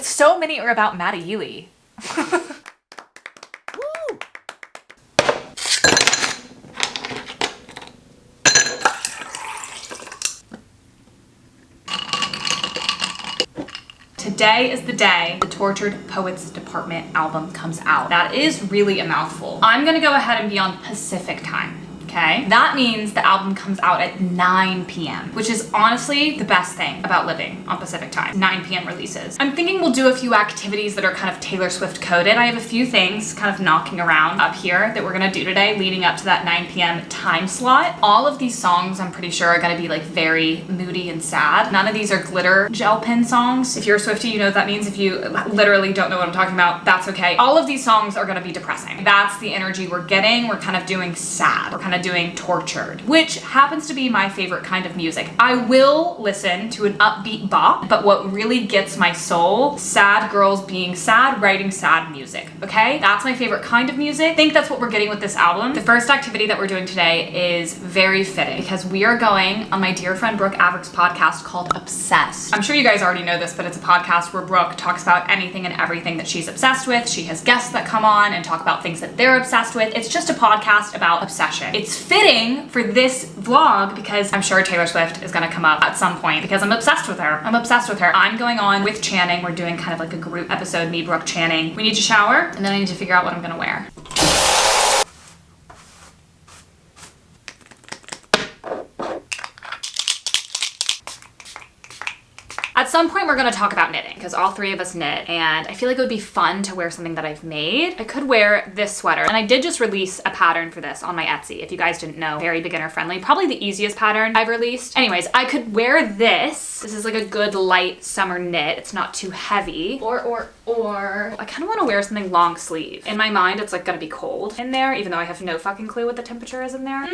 but so many are about Maddie Yui. Today is the day the Tortured Poets Department album comes out. That is really a mouthful. I'm gonna go ahead and be on Pacific time. Okay? That means the album comes out at 9 p.m., which is honestly the best thing about living on Pacific time. 9 p.m. releases. I'm thinking we'll do a few activities that are kind of Taylor Swift coded. I have a few things kind of knocking around up here that we're gonna do today leading up to that 9 p.m. time slot. All of these songs I'm pretty sure are gonna be like very moody and sad. None of these are glitter gel pen songs. If you're a Swiftie, you know what that means. If you literally don't know what I'm talking about, that's okay. All of these songs are gonna be depressing. That's the energy we're getting. We're kind of doing sad. We're kind of doing tortured, which happens to be my favorite kind of music. I will listen to an upbeat bop, but what really gets my soul, sad girls being sad, writing sad music, okay? That's my favorite kind of music. I think that's what we're getting with this album. The first activity that we're doing today is very fitting because we are going on my dear friend Brooke Averick's podcast called Obsessed. I'm sure you guys already know this, but it's a podcast where Brooke talks about anything and everything that she's obsessed with. She has guests that come on and talk about things that they're obsessed with. It's just a podcast about obsession. It's fitting for this vlog because I'm sure Taylor Swift is gonna come up at some point because I'm obsessed with her. I'm obsessed with her. I'm going on with Channing. We're doing kind of like a group episode, me, Brooke, Channing. We need to shower and then I need to figure out what I'm gonna wear. At some point we're gonna talk about knitting because all three of us knit and I feel like it would be fun to wear something that I've made. I could wear this sweater and I did just release a pattern for this on my Etsy. If you guys didn't know, very beginner friendly, probably the easiest pattern I've released. Anyways, I could wear this. This is like a good light summer knit. It's not too heavy. Or I kind of want to wear something long sleeve. In my mind, it's like gonna be cold in there, even though I have no fucking clue what the temperature is in there.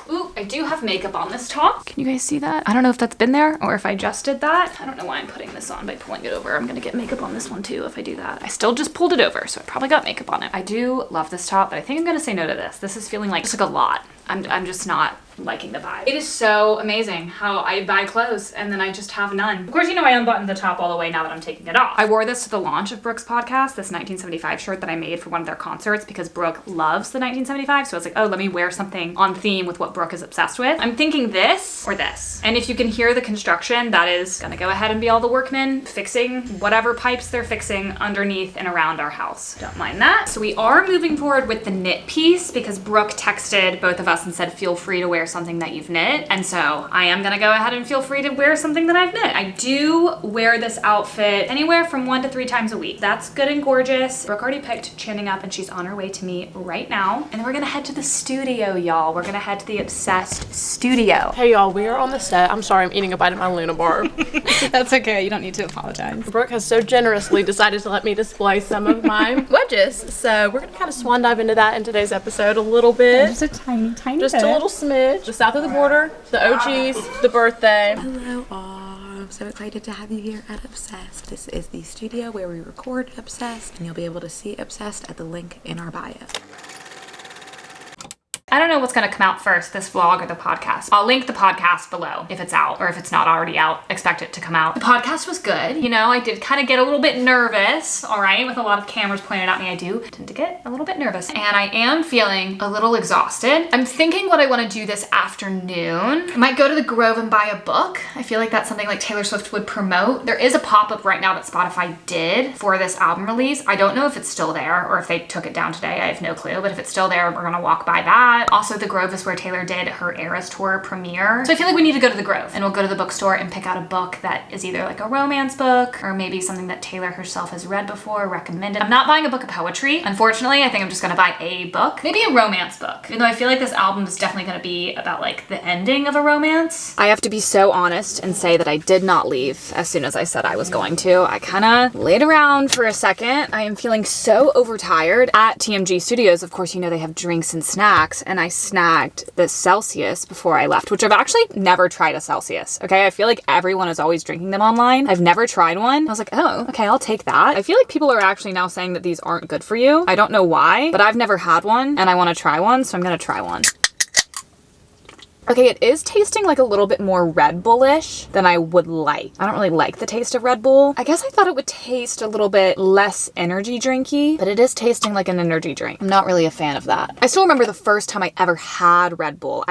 Ooh, I do have makeup on this top. Can you guys see that? I don't know if that's been there or if I just did that. I don't know why I'm putting this on by pulling it over. I'm gonna get makeup on this one too if I do that. I still just pulled it over, so I probably got makeup on it. I do love this top, but I think I'm gonna say no to this. This is feeling like just like a lot. I'm just not liking the vibe. It is so amazing how I buy clothes and then I just have none. Of course, you know I unbuttoned the top all the way now that I'm taking it off. I wore this to the launch of Brooke's podcast, this 1975 shirt that I made for one of their concerts because Brooke loves the 1975. So I was like, oh, let me wear something on theme with what Brooke is obsessed with. I'm thinking this or this. And if you can hear the construction, that is gonna go ahead and be all the workmen fixing whatever pipes they're fixing underneath and around our house. Don't mind that. So we are moving forward with the knit piece because Brooke texted both of us and said, feel free to wear something that you've knit. And so I am gonna go ahead and feel free to wear something that I've knit. I do wear this outfit anywhere from 1 to 3 times a week. That's good and gorgeous. Brooke already picked Channing up and she's on her way to me right now. And then we're gonna head to the studio, y'all. We're gonna head to the Obsessed studio. Hey y'all, we are on the set. I'm sorry, I'm eating a bite of my Luna bar. That's okay, you don't need to apologize. Brooke has so generously decided to let me display some of my wedges. So we're gonna kind of swan dive into that in today's episode a little bit. Just a tiny Just bit. a little smidge. The south of the border, the OGs, the birthday. Hello all, I'm so excited to have you here at Obsessed. This is the studio where we record Obsessed and you'll be able to see Obsessed at the link in our bio. I don't know what's gonna come out first, this vlog or the podcast. I'll link the podcast below if it's out, or if it's not already out, expect it to come out. The podcast was good. You know, I did kind of get a little bit nervous, all right, with a lot of cameras pointed at me. I do tend to get a little bit nervous. And I am feeling a little exhausted. I'm thinking what I wanna do this afternoon. I might go to the Grove and buy a book. I feel like that's something like Taylor Swift would promote. There is a pop-up right now that Spotify did for this album release. I don't know if it's still there or if they took it down today. I have no clue, but if it's still there, we're gonna walk by that. Also, the Grove is where Taylor did her Eras Tour premiere. So I feel like we need to go to the Grove and we'll go to the bookstore and pick out a book that is either like a romance book or maybe something that Taylor herself has read before, recommended. I'm not buying a book of poetry. Unfortunately, I think I'm just gonna buy a book, maybe a romance book. Even though I feel like this album is definitely gonna be about like the ending of a romance. I have to be so honest and say that I did not leave as soon as I said I was going to. I kind of laid around for a second. I am feeling so overtired. At TMG Studios, of course, you know they have drinks and snacks, and I snagged the Celsius before I left, which I've actually never tried a Celsius, okay? I feel like everyone is always drinking them online. I've never tried one. I was like, oh, okay, I'll take that. I feel like people are actually now saying that these aren't good for you. I don't know why, but I've never had one and I want to try one, so I'm gonna try one. Okay, it is tasting like a little bit more Red Bullish than I would like. I don't really like the taste of Red Bull. I guess I thought it would taste a little bit less energy drinky, but it is tasting like an energy drink. I'm not really a fan of that. I still remember the first time I ever had Red Bull.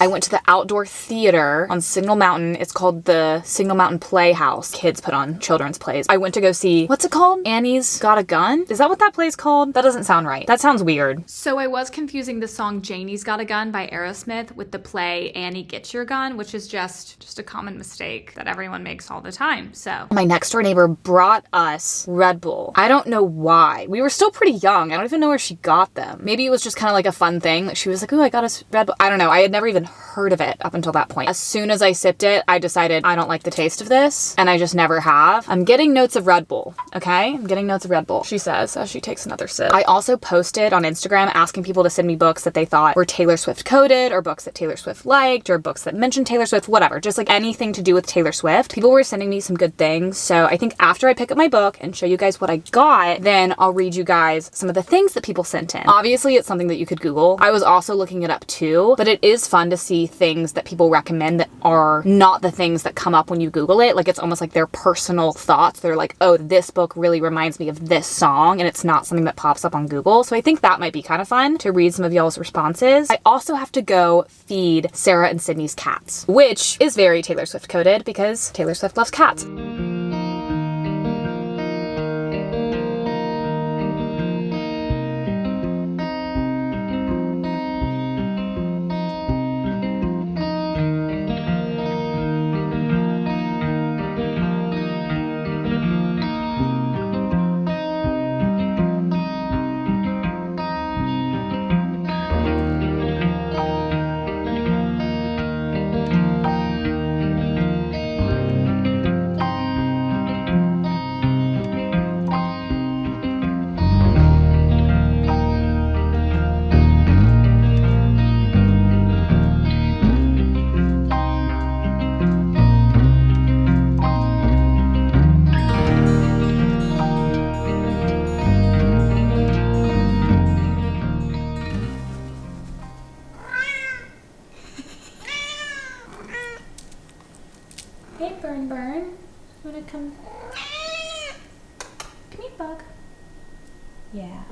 I went to the outdoor theater on Signal Mountain. It's called the Signal Mountain Playhouse. Kids put on children's plays. I went to go see, what's it called? Annie's Got a Gun? Is that what that play's called? That doesn't sound right. That sounds weird. So I was confusing the song Janie's Got a Gun by Aerosmith with the play Annie Get Your Gun, which is just a common mistake that everyone makes all the time. So my next door neighbor brought us Red Bull. I don't know why. We were still pretty young. I don't even know where she got them. Maybe it was just kind of like a fun thing. Like she was like, ooh, I got us Red Bull. I don't know. I had never even heard of it up until that point. As soon as I sipped it, I decided I don't like the taste of this, and I just never have. I'm getting notes of Red Bull, okay? I'm getting notes of Red Bull, she says as she takes another sip. I also posted on Instagram asking people to send me books that they thought were Taylor Swift coded, or books that Taylor Swift liked, or books that mentioned Taylor Swift, whatever. Just like anything to do with Taylor Swift. People were sending me some good things, so I think after I pick up my book and show you guys what I got, then I'll read you guys some of the things that people sent in. Obviously, it's something that you could Google. I was also looking it up too, but it is fun to see things that people recommend that are not the things that come up when you Google it. Like it's almost like their personal thoughts. They're like, oh, this book really reminds me of this song, and it's not something that pops up on Google. So I think that might be kind of fun to read some of y'all's responses. I also have to go feed Sarah and Sydney's cats, which is very Taylor Swift coded because Taylor Swift loves cats. Hey, Burn. Wanna come? Come here, bug. Yeah.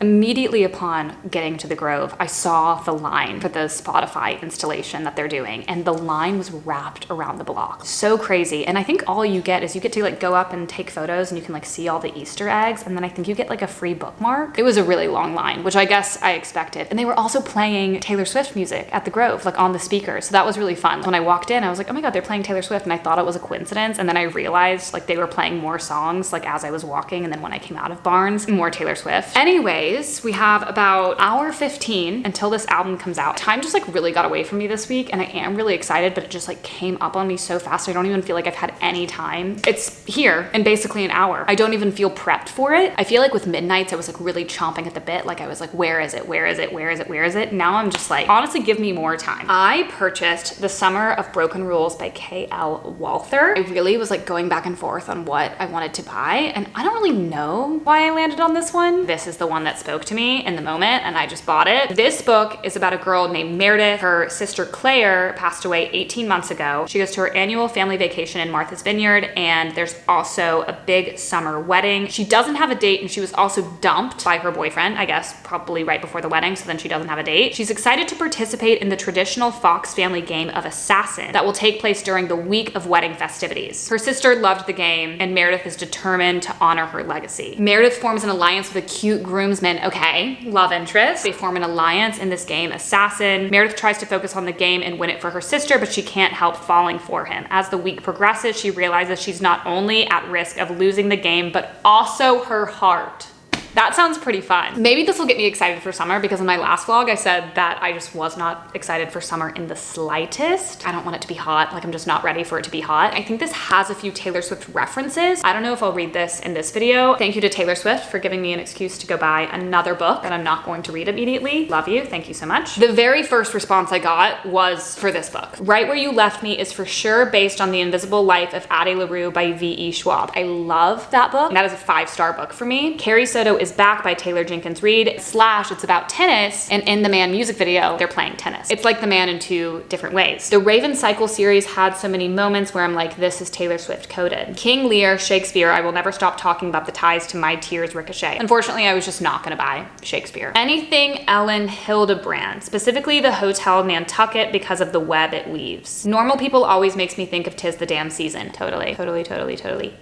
Immediately upon getting to the Grove, I saw the line for the Spotify installation that they're doing, and the line was wrapped around the block. So crazy. And I think all you get is you get to like go up and take photos, and you can like see all the Easter eggs, and then I think you get like a free bookmark. It was a really long line, which I guess I expected. And they were also playing Taylor Swift music at the Grove, like on the speakers. So that was really fun. When I walked in, I was like, oh my God, they're playing Taylor Swift. And I thought it was a coincidence. And then I realized like they were playing more songs like as I was walking. And then when I came out of Barnes, more Taylor Swift. Anyways, we have about hour 15 until this album comes out. Time just like really got away from me this week, and I am really excited, but it just like came up on me so fast. I don't even feel like I've had any time. It's here in basically an hour. I don't even feel prepped for it. I feel like with Midnights, I was like really chomping at the bit. Like I was like, where is it? Where is it? Where is it? Where is it? Now I'm just like, honestly, give me more time. I purchased The Summer of Broken Rules by K.L. Walther. I really was like going back and forth on what I wanted to buy, and I don't really know why I landed on this one. This is the one that spoke to me in the moment, and I just bought it. This book is about a girl named Meredith. Her sister Claire passed away 18 months ago. She goes to her annual family vacation in Martha's Vineyard, and there's also a big summer wedding. She doesn't have a date, and she was also dumped by her boyfriend, I guess probably right before the wedding, so then she doesn't have a date. She's excited to participate in the traditional Fox family game of Assassin that will take place during the week of wedding festivities. Her sister loved the game, and Meredith is determined to honor her legacy. Meredith forms an alliance with a cute groomsman, love interest. They form an alliance in this game, Assassin. Meredith tries to focus on the game and win it for her sister, but she can't help falling for him. As the week progresses, she realizes she's not only at risk of losing the game, but also her heart. That sounds pretty fun. Maybe this will get me excited for summer, because in my last vlog I said that I just was not excited for summer in the slightest. I don't want it to be hot. Like I'm just not ready for it to be hot. I think this has a few Taylor Swift references. I don't know if I'll read this in this video. Thank you to Taylor Swift for giving me an excuse to go buy another book that I'm not going to read immediately. Love you. Thank you so much. The very first response I got was for this book. Right Where You Left Me is for sure based on The Invisible Life of Addie LaRue by V.E. Schwab. I love that book. That is a 5-star book for me. Carrie Soto is is Back by Taylor Jenkins Reid, / it's about tennis, and in the Man music video, they're playing tennis. It's like The Man in two different ways. The Raven Cycle series had so many moments where I'm like, this is Taylor Swift coded. King Lear, Shakespeare, I will never stop talking about the ties to my tears ricochet. Unfortunately, I was just not gonna buy Shakespeare. Anything Ellen Hildebrand, specifically the Hotel Nantucket because of the web it weaves. Normal People always makes me think of 'Tis the Damn Season. Totally.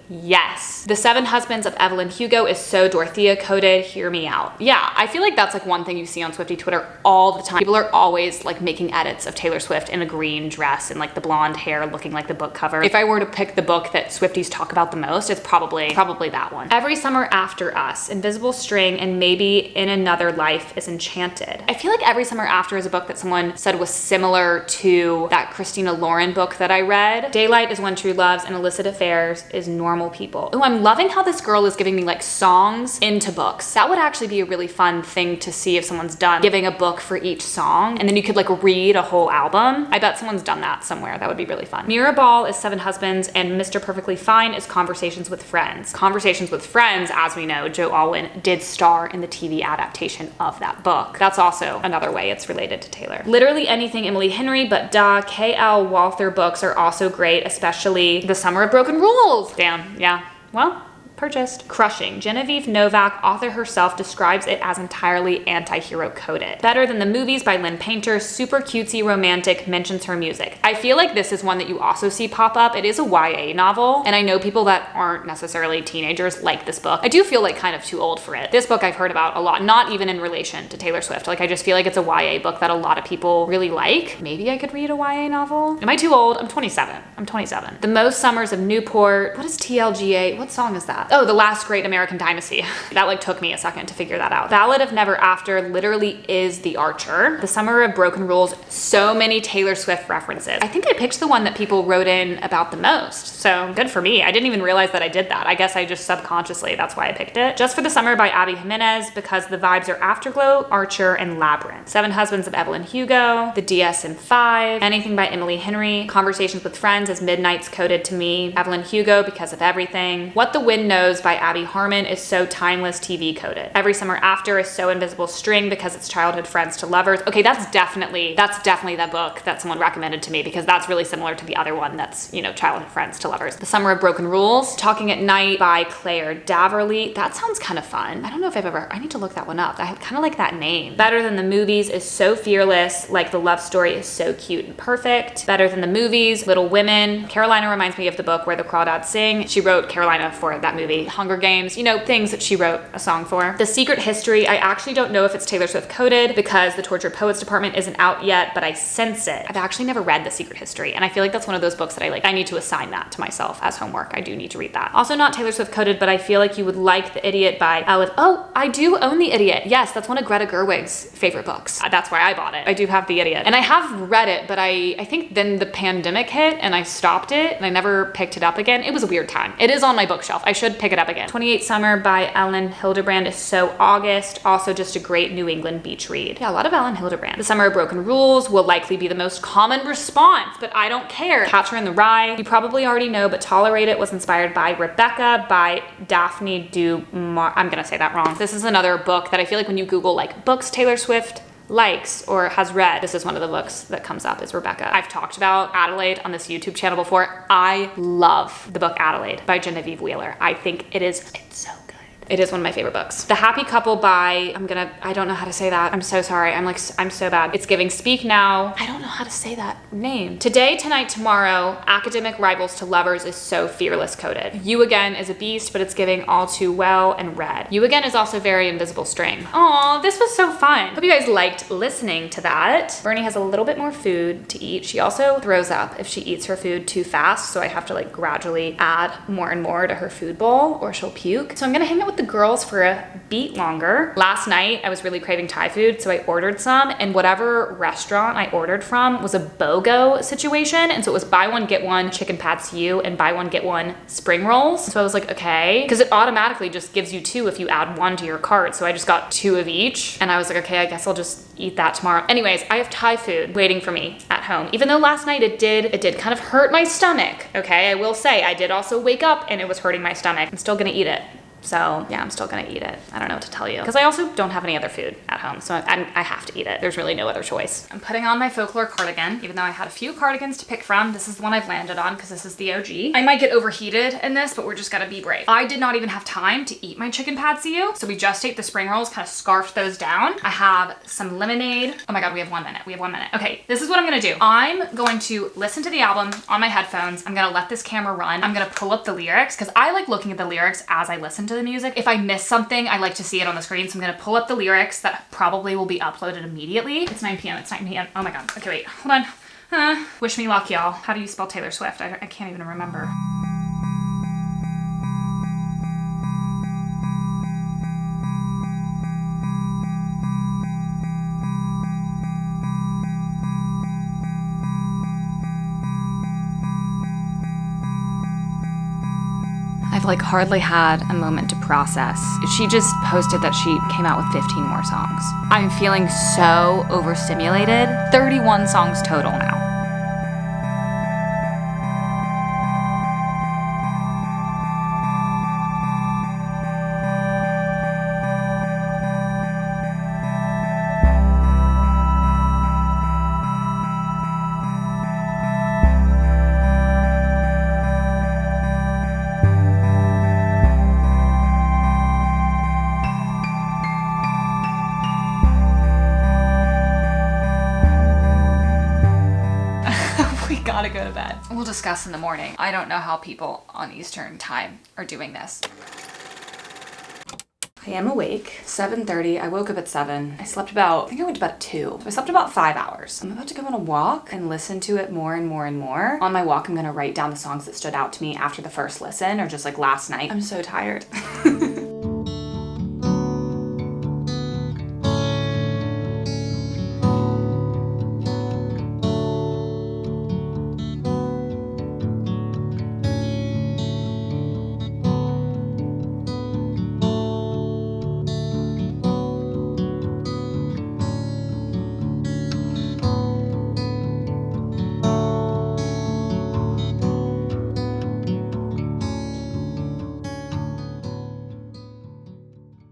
Yes. The Seven Husbands of Evelyn Hugo is so Dorothea coded, hear me out. Yeah, I feel like that's like one thing you see on Swiftie Twitter all the time. People are always like making edits of Taylor Swift in a green dress and like the blonde hair looking like the book cover. If I were to pick the book that Swifties talk about the most, it's probably that one. Every Summer After Us, Invisible String, and maybe In Another Life is Enchanted. I feel like Every Summer After is a book that someone said was similar to that Christina Lauren book that I read. Daylight is When True Loves, and Illicit Affairs is Normal People. Oh, I'm loving how this girl is giving me like songs into books. That would actually be a really fun thing to see if someone's done, giving a book for each song, and then you could like read a whole album. I bet someone's done that somewhere. That would be really fun. Mirrorball is Seven Husbands, and Mr. Perfectly Fine is Conversations with Friends. Conversations with Friends, as we know, Joe Alwyn did star in the TV adaptation of that book. That's also another way it's related to Taylor. Literally Anything Emily Henry, but duh, K.L. Walther books are also great, especially The Summer of Broken Rules. Damn, yeah. Well, purchased. Crushing. Genevieve Novak, author herself, describes it as entirely anti-hero coded. Better Than the Movies by Lynn Painter, super cutesy romantic, mentions her music. I feel like this is one that you also see pop up. It is a YA novel, and I know people that aren't necessarily teenagers like this book. I do feel like kind of too old for it. This book I've heard about a lot, not even in relation to Taylor Swift. Like I just feel like it's a YA book that a lot of people really like. Maybe I could read a YA novel. Am I too old? I'm 27. The Most Summers of Newport. What is TLGA? What song is that? Oh, The Last Great American Dynasty. That like took me a second to figure that out. Ballad of Never After literally is The Archer. The Summer of Broken Rules, so many Taylor Swift references. I think I picked the one that people wrote in about the most, so good for me. I didn't even realize that I did that. I guess I just subconsciously, that's why I picked it. Just for the Summer by Abby Jimenez, because the vibes are Afterglow, Archer, and Labyrinth. Seven Husbands of Evelyn Hugo, The DSM-5, Anything by Emily Henry, Conversations with Friends is Midnight's coded to me, Evelyn Hugo because of Everything. What the Wind Knows by Abby Harmon is so timeless TV coded. Every Summer After is so Invisible String because it's childhood friends to lovers. Okay, that's definitely that book that someone recommended to me because that's really similar to the other one that's, you know, childhood friends to lovers. The Summer of Broken Rules, Talking at Night by Claire Daverly. That sounds kind of fun. I don't know if I need to look that one up. I kind of like that name. Better Than the Movies is so fearless, like the love story is so cute and perfect. Better Than the Movies, Little Women. Carolina reminds me of the book where the Crawdads Sing. She wrote Carolina for that movie. Hunger Games, you know, things that she wrote a song for. The Secret History, I actually don't know if it's Taylor Swift coded because the Tortured Poets department isn't out yet, but I sense it. I've actually never read The Secret History, and I feel like that's one of those books that I need to assign that to myself as homework. I do need to read that. Also not Taylor Swift coded, but I feel like you would like The Idiot by Elif. Oh, I do own The Idiot. Yes, that's one of Greta Gerwig's favorite books. That's why I bought it. I do have The Idiot. And I have read it, but I think then the pandemic hit and I stopped it and I never picked it up again. It was a weird time. It is on my bookshelf. I should pick it up again. 28 Summer by Ellen Hildebrand is so August. Also just a great New England beach read. Yeah, a lot of Ellen Hildebrand. The Summer of Broken Rules will likely be the most common response, but I don't care. Catcher in the Rye, you probably already know, but Tolerate It was inspired by Rebecca by Daphne du Mar. I'm gonna say that wrong. This is another book that I feel like when you Google like books Taylor Swift likes or has read, this is one of the books that comes up is Rebecca. I've talked about Adelaide on this YouTube channel before. I love the book Adelaide by Genevieve Wheeler. I think it's so good. It is one of my favorite books. The Happy Couple by, I don't know how to say that. I'm so sorry. I'm so bad. It's giving Speak Now. I don't know how to say that name. Today, Tonight, Tomorrow, Academic Rivals to Lovers is so fearless coded. You Again is a beast, but it's giving All Too Well and Red. You Again is also very Invisible String. Aw, this was so fun. Hope you guys liked listening to that. Bernie has a little bit more food to eat. She also throws up if she eats her food too fast, so I have to like gradually add more and more to her food bowl or she'll puke. So I'm gonna hang out with the girls for a beat longer. Last night, I was really craving Thai food, so I ordered some, and whatever restaurant I ordered from was a BOGO situation, and so it was buy one, get one chicken pad see ew and buy one, get one spring rolls. So I was like, okay, because it automatically just gives you two if you add one to your cart, so I just got two of each, and I was like, okay, I guess I'll just eat that tomorrow. Anyways, I have Thai food waiting for me at home, even though last night it did kind of hurt my stomach, okay? I will say, I did also wake up and it was hurting my stomach. I'm still gonna eat it. So yeah, I'm still gonna eat it. I don't know what to tell you. Because I also don't have any other food at home, so I have to eat it. There's really no other choice. I'm putting on my folklore cardigan, even though I had a few cardigans to pick from. This is the one I've landed on because this is the OG. I might get overheated in this, but we're just gonna be brave. I did not even have time to eat my chicken pad see ew, so we just ate the spring rolls, kind of scarfed those down. I have some lemonade. Oh my God, we have 1 minute. We have 1 minute. Okay, this is what I'm gonna do. I'm going to listen to the album on my headphones. I'm gonna let this camera run. I'm gonna pull up the lyrics because I like looking at the lyrics as I listen to the music. If I miss something, I like to see it on the screen. So I'm gonna pull up the lyrics that probably will be uploaded immediately. It's 9 p.m. It's 9 p.m. Oh my God. Okay, wait, hold on. Wish me luck, y'all. How do you spell Taylor Swift? I can't even remember. I've like hardly had a moment to process. She just posted that she came out with 15 more songs. I'm feeling so overstimulated. 31 songs total now. Gotta go to bed. We'll discuss in the morning. I don't know how people on Eastern time are doing this. I am awake. 7:30. I woke up at 7. I slept about, I think I went to bed at 2. So I slept about 5 hours. I'm about to go on a walk and listen to it more and more and more. On my walk, I'm gonna write down the songs that stood out to me after the first listen or just like last night. I'm so tired.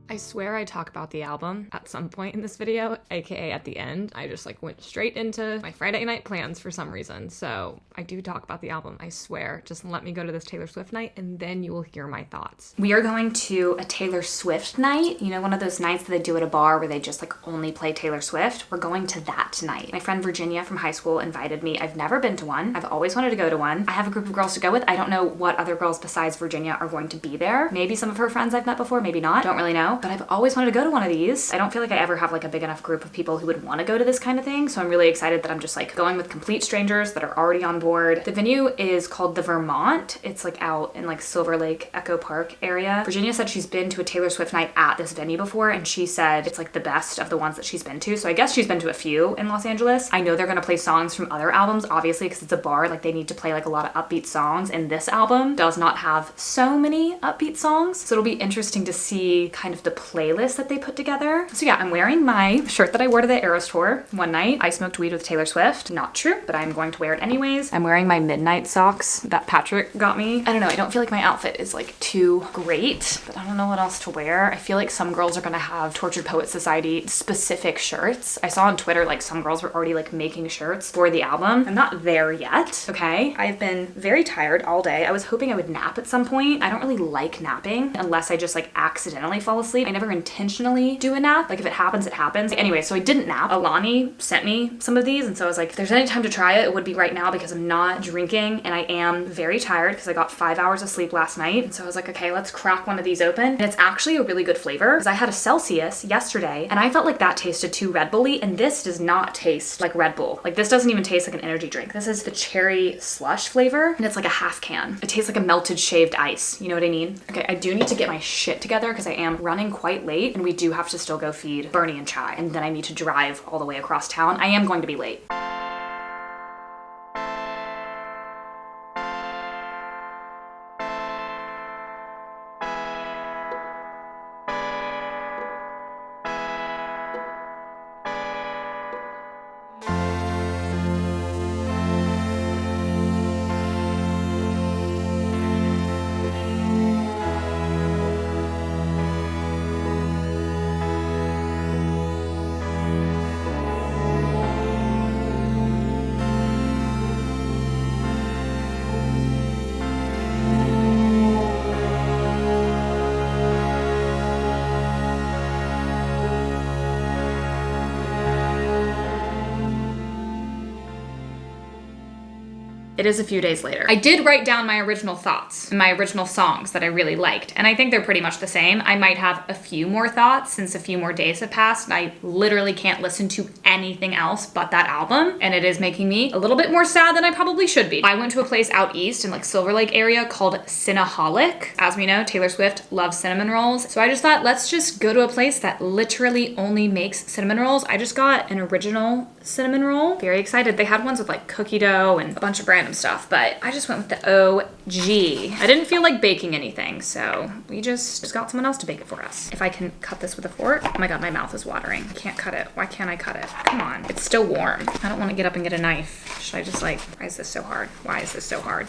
I swear I talk about the album at some point in this video, aka at the end. I just like went straight into my Friday night plans for some reason. So I do talk about the album, I swear. Just let me go to this Taylor Swift night and then you will hear my thoughts. We are going to a Taylor Swift night. You know, one of those nights that they do at a bar where they just like only play Taylor Swift. We're going to that tonight. My friend Virginia from high school invited me. I've never been to one. I've always wanted to go to one. I have a group of girls to go with. I don't know what other girls besides Virginia are going to be there. Maybe some of her friends I've met before, maybe not. Don't really know. But I've always wanted to go to one of these. I don't feel like I ever have like a big enough group of people who would want to go to this kind of thing. So I'm really excited that I'm just like going with complete strangers that are already on board. The venue is called the Vermont. It's like out in like Silver Lake Echo Park area. Virginia said she's been to a Taylor Swift night at this venue before and she said it's like the best of the ones that she's been to. So I guess she's been to a few in Los Angeles. I know they're gonna play songs from other albums, obviously, because it's a bar. Like they need to play like a lot of upbeat songs, and this album does not have so many upbeat songs. So it'll be interesting to see kind of the playlist that they put together. So yeah, I'm wearing my shirt that I wore to the Eras tour one night. I smoked weed with Taylor Swift. Not true, but I'm going to wear it anyways. I'm wearing my midnight socks that Patrick got me. I don't know, I don't feel like my outfit is like too great, but I don't know what else to wear. I feel like some girls are gonna have Tortured Poets Society specific shirts. I saw on Twitter like some girls were already like making shirts for the album. I'm not there yet, okay? I've been very tired all day. I was hoping I would nap at some point. I don't really like napping unless I just like accidentally fall asleep. I never intentionally do a nap. Like if it happens, it happens. Anyway, so I didn't nap. Alani sent me some of these and so I was like, if there's any time to try it, it would be right now because I'm not drinking and I am very tired because I got 5 hours of sleep last night. And so I was like, okay, let's crack one of these open. And it's actually a really good flavor because I had a Celsius yesterday and I felt like that tasted too Red Bull-y, and this does not taste like Red Bull. Like this doesn't even taste like an energy drink. This is the cherry slush flavor and it's like a half can. It tastes like a melted shaved ice. You know what I mean? Okay, I do need to get my shit together because I am running quite late and we do have to still go feed Bernie and Chai, and then I need to drive all the way across town. I am going to be late. It is a few days later. I did write down my original thoughts and my original songs that I really liked, and I think they're pretty much the same. I might have a few more thoughts since a few more days have passed, and I literally can't listen to anything else but that album, and it is making me a little bit more sad than I probably should be. I went to a place out east in like Silver Lake area called Cinnaholic. As we know, Taylor Swift loves cinnamon rolls, so I just thought, let's just go to a place that literally only makes cinnamon rolls. I just got an original cinnamon roll. Very excited. They had ones with like cookie dough and a bunch of random stuff, but I just went with the OG. I didn't feel like baking anything, so we just got someone else to bake it for us. If I can cut this with a fork. Oh my God, my mouth is watering. I can't cut it. Why can't I cut it? Come on. It's still warm. I don't want to get up and get a knife. Should I just like, why is this so hard? Why is this so hard?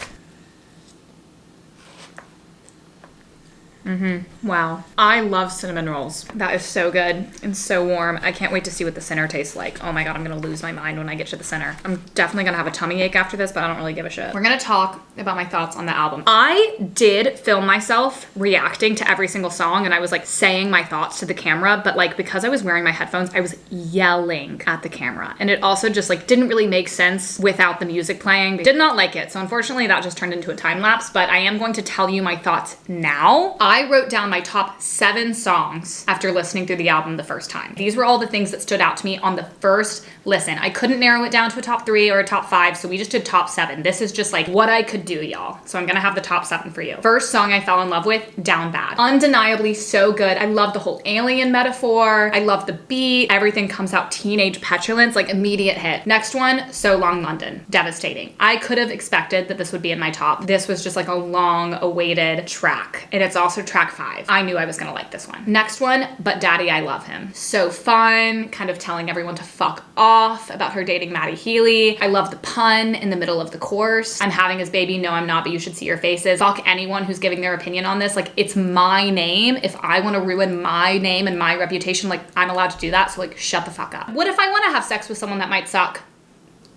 Wow. I love cinnamon rolls. That is so good and so warm. I can't wait to see what the center tastes like. Oh my God, I'm gonna lose my mind when I get to the center. I'm definitely gonna have a tummy ache after this, but I don't really give a shit. We're gonna talk about my thoughts on the album. I did film myself reacting to every single song, and I was like saying my thoughts to the camera, but like because I was wearing my headphones, I was yelling at the camera. And it also just like didn't really make sense without the music playing. Did not like it. So unfortunately that just turned into a time lapse, but I am going to tell you my thoughts now. I wrote down my top 7 songs after listening through the album the first time. These were all the things that stood out to me on the first listen. I couldn't narrow it down to a top 3 or a top 5, so we just did top 7. This is just like what I could do, y'all. So I'm gonna have the top 7 for you. First song I fell in love with, Down Bad. Undeniably so good. I love the whole alien metaphor. I love the beat. Everything comes out teenage petulance, like immediate hit. Next one, So Long London. Devastating. I could have expected that this would be in my top. This was just like a long awaited track, and it's also track 5. I knew I was gonna like this one. Next one, But Daddy I Love Him. So fun, kind of telling everyone to fuck off about her dating Matty Healy. I love the pun in the middle of the chorus. I'm having his baby, no I'm not, but you should see your faces. Fuck anyone who's giving their opinion on this. Like, it's my name. If I wanna ruin my name and my reputation, like I'm allowed to do that, so like shut the fuck up. What if I wanna have sex with someone that might suck?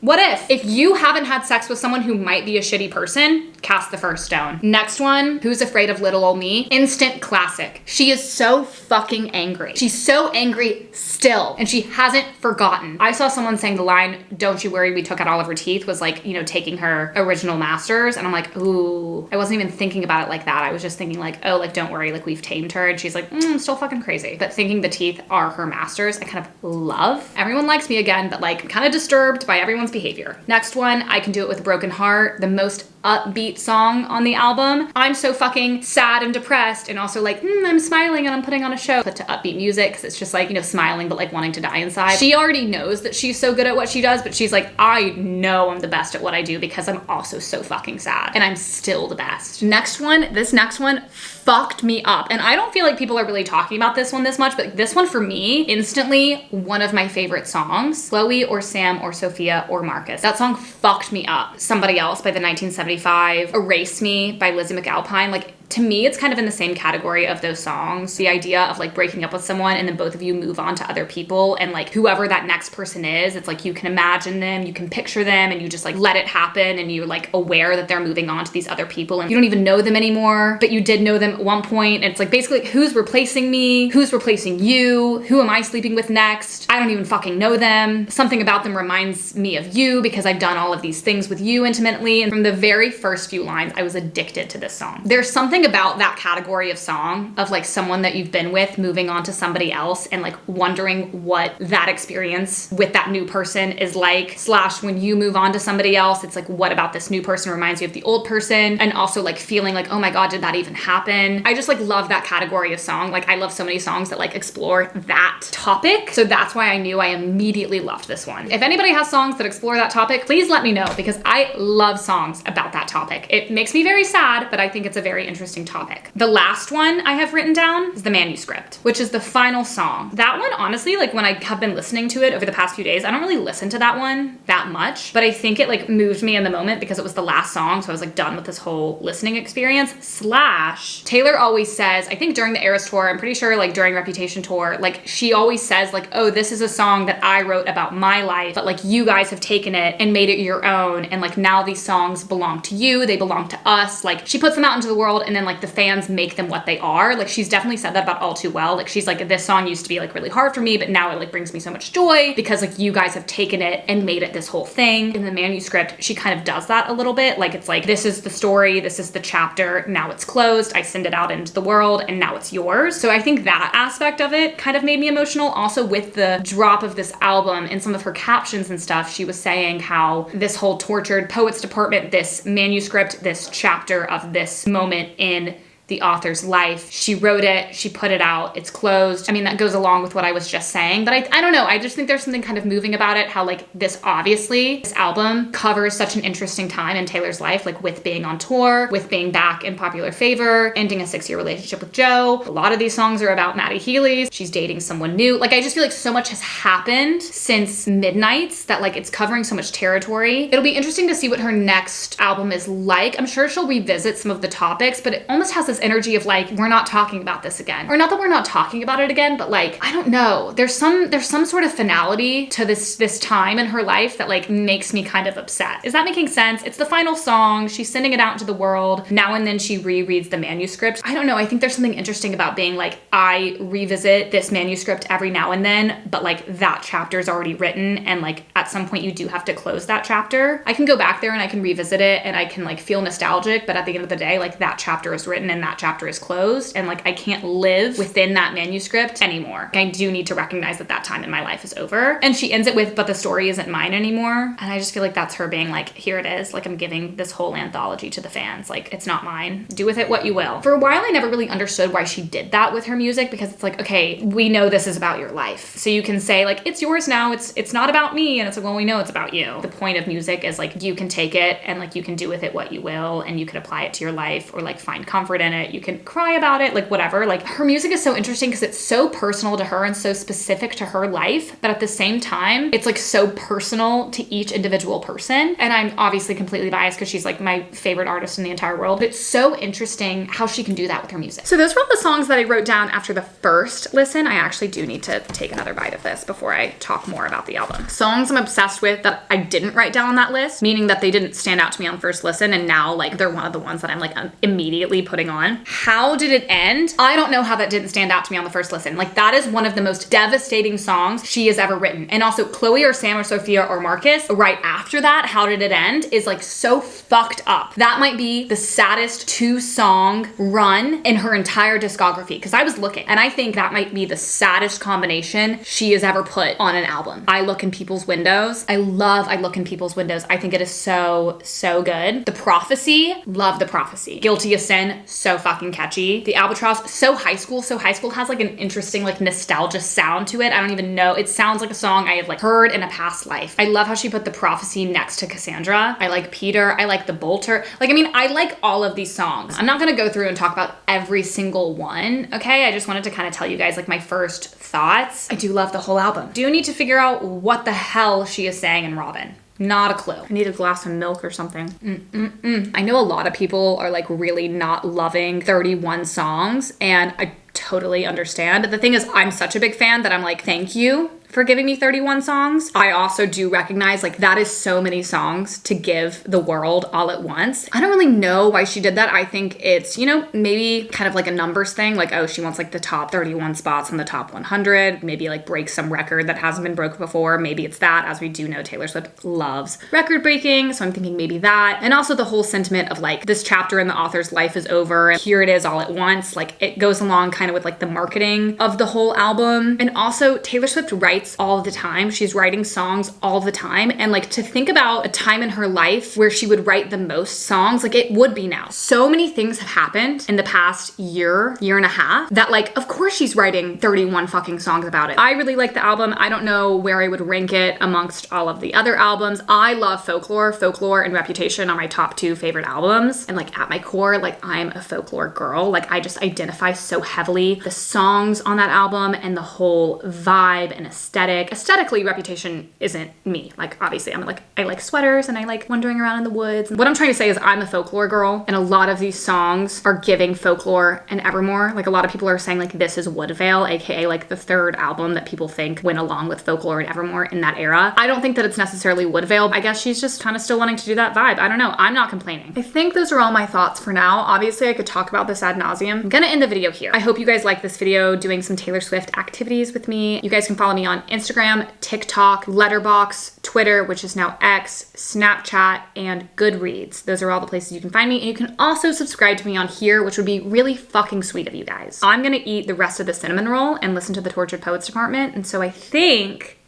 What if you haven't had sex with someone who might be a shitty person, cast the first stone. Next one, Who's Afraid of Little Ol' Me? Instant classic. She is so fucking angry. She's so angry still, and she hasn't forgotten. I saw someone saying the line, "Don't you worry, we took out all of her teeth," was like, you know, taking her original masters, and I'm like, ooh. I wasn't even thinking about it like that. I was just thinking like, oh, like, don't worry, like, we've tamed her, and she's like, I'm still fucking crazy. But thinking the teeth are her masters, I kind of love. Everyone likes me again, but like, kind of disturbed by everyone's behavior. Next one, I Can Do It With a Broken Heart, the most upbeat song on the album. I'm so fucking sad and depressed, and also like, I'm smiling and I'm putting on a show. Put to upbeat music, because it's just like, you know, smiling but like wanting to die inside. She already knows that she's so good at what she does, but she's like, I know I'm the best at what I do because I'm also so fucking sad, and I'm still the best. Next one, this next one fucked me up, and I don't feel like people are really talking about this one this much, but this one for me, instantly one of my favorite songs. Chloe or Sam or Sophia or Marcus. That song fucked me up. Somebody Else by the 1975. Erase Me by Lizzie McAlpine. Like, to me, it's kind of in the same category of those songs. The idea of like breaking up with someone and then both of you move on to other people, and like whoever that next person is, it's like you can imagine them, you can picture them, and you just like let it happen, and you're like aware that they're moving on to these other people, and you don't even know them anymore, but you did know them at one point. And it's like basically, who's replacing me? Who's replacing you? Who am I sleeping with next? I don't even fucking know them. Something about them reminds me of you because I've done all of these things with you intimately. And from the very first few lines, I was addicted to this song. There's something about that category of song of like someone that you've been with moving on to somebody else and like wondering what that experience with that new person is like, slash when you move on to somebody else, it's like, what about this new person reminds you of the old person? And also like feeling like, oh my God, did that even happen? I just like love that category of song. Like I love so many songs that like explore that topic. So that's why I knew I immediately loved this one. If anybody has songs that explore that topic, please let me know, because I love songs about that topic. It makes me very sad, but I think it's a very interesting topic. The last one I have written down is The Manuscript, which is the final song. That one, honestly, like when I have been listening to it over the past few days, I don't really listen to that one that much, but I think it like moved me in the moment because it was the last song. So I was like done with this whole listening experience. Slash, Taylor always says, I think during the Eras tour, I'm pretty sure like during Reputation tour, like she always says like, oh, this is a song that I wrote about my life, but like you guys have taken it and made it your own. And like now these songs belong to you. They belong to us. Like she puts them out into the world, and then then like the fans make them what they are. Like she's definitely said that about All Too Well. Like she's like, this song used to be like really hard for me, but now it like brings me so much joy because like you guys have taken it and made it this whole thing. In the manuscript, she kind of does that a little bit. Like it's like, this is the story, this is the chapter, now it's closed, I send it out into the world and now it's yours. So I think that aspect of it kind of made me emotional. Also with the drop of this album and some of her captions and stuff, she was saying how this whole tortured poets department, this manuscript, this chapter of this moment in the author's life. She wrote it, she put it out, it's closed. I mean, that goes along with what I was just saying, but I don't know. I just think there's something kind of moving about it, how like this album covers such an interesting time in Taylor's life, like with being on tour, with being back in popular favor, ending a 6-year relationship with Joe. A lot of these songs are about Maddie Healy's. She's dating someone new. Like, I just feel like so much has happened since Midnights that like it's covering so much territory. It'll be interesting to see what her next album is like. I'm sure she'll revisit some of the topics, but it almost has this energy of like, we're not talking about this again. Or not that we're not talking about it again, but like, I don't know. There's some sort of finality to this time in her life that like makes me kind of upset. Is that making sense? It's the final song. She's sending it out into the world. Now and then she rereads the manuscript. I don't know. I think there's something interesting about being like, I revisit this manuscript every now and then, but like that chapter is already written. And like at some point you do have to close that chapter. I can go back there and I can revisit it and I can like feel nostalgic, but at the end of the day, like that chapter is written and that chapter is closed, and like I can't live within that manuscript anymore. I do need to recognize that that time in my life is over. And she ends it with, but the story isn't mine anymore. And I just feel like that's her being like, here it is. Like I'm giving this whole anthology to the fans. Like it's not mine. Do with it what you will. For a while, I never really understood why she did that with her music, because it's like, okay, we know this is about your life. So you can say like, it's yours now. It's not about me. And it's like, well, we know it's about you. The point of music is like, you can take it and like, you can do with it what you will, and you can apply it to your life or like find comfort in it. You can cry about it, like whatever. Like her music is so interesting because it's so personal to her and so specific to her life, but at the same time, it's like so personal to each individual person. And I'm obviously completely biased because she's like my favorite artist in the entire world. But it's so interesting how she can do that with her music. So those were all the songs that I wrote down after the first listen. I actually do need to take another bite of this before I talk more about the album. Songs I'm obsessed with that I didn't write down on that list, meaning that they didn't stand out to me on first listen, and now like they're one of the ones that I'm like immediately putting on. How did it end? I don't know how that didn't stand out to me on the first listen. Like that is one of the most devastating songs she has ever written. And also Chloe or Sam or Sophia or Marcus right after that, How Did It End, is like so fucked up. That might be the saddest 2-song run in her entire discography, because I was looking and I think that might be the saddest combination she has ever put on an album. I Look in People's Windows. I love I Look in People's Windows. I think it is so good. The Prophecy, love The Prophecy. Guilty of Sin, so fucking catchy. The Albatross, so high school. So high school has like an interesting like nostalgia sound to it. I don't even know. It sounds like a song I have like heard in a past life. I love how she put The Prophecy next to Cassandra. I like Peter. I like The Bolter. Like, I mean, I like all of these songs. I'm not gonna go through and talk about every single one, okay? I just wanted to kind of tell you guys like my first thoughts. I do love the whole album. Do need to figure out what the hell she is saying in Robin. Not a clue. I need a glass of milk or something. I know a lot of people are like really not loving 31 songs, and I totally understand. The thing is, I'm such a big fan that I'm like, thank you for giving me 31 songs. I also do recognize like that is so many songs to give the world all at once. I don't really know why she did that. I think it's, you know, maybe kind of like a numbers thing. Like, oh, she wants like the top 31 spots on the top 100, maybe like break some record that hasn't been broke before. Maybe it's that, as we do know Taylor Swift loves record breaking. So I'm thinking maybe that. And also the whole sentiment of like this chapter in the author's life is over and here it is all at once. Like it goes along kind of with like the marketing of the whole album. And also Taylor Swift writes all the time. She's writing songs all the time. And like to think about a time in her life where she would write the most songs, like it would be now. So many things have happened in the past year and a half that like, of course she's writing 31 fucking songs about it. I really like the album. I don't know where I would rank it amongst all of the other albums. I love Folklore. Folklore and Reputation are my top 2 favorite albums. And like at my core, like I'm a folklore girl. Like I just identify so heavily the songs on that album and the whole vibe and aesthetic aesthetic. Aesthetically, Reputation isn't me. Like, obviously, I like sweaters and I like wandering around in the woods. What I'm trying to say is I'm a folklore girl, and a lot of these songs are giving folklore and Evermore. Like, a lot of people are saying like this is Woodvale, aka like the third album that people think went along with folklore and Evermore in that era. I don't think that it's necessarily Woodvale. I guess she's just kind of still wanting to do that vibe. I don't know. I'm not complaining. I think those are all my thoughts for now. Obviously, I could talk about this ad nauseum. I'm gonna end the video here. I hope you guys like this video doing some Taylor Swift activities with me. You guys can follow me on Instagram, TikTok, Letterboxd, Twitter, which is now X, Snapchat, and Goodreads. Those are all the places you can find me. And you can also subscribe to me on here, which would be really fucking sweet of you guys. I'm gonna eat the rest of the cinnamon roll and listen to the Tortured Poets Department. And so I think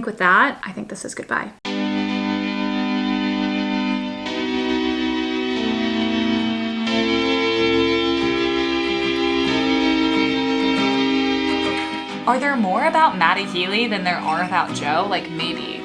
with that, I think this is goodbye. Are there more about Maddie Healy than there are about Joe? Like, maybe.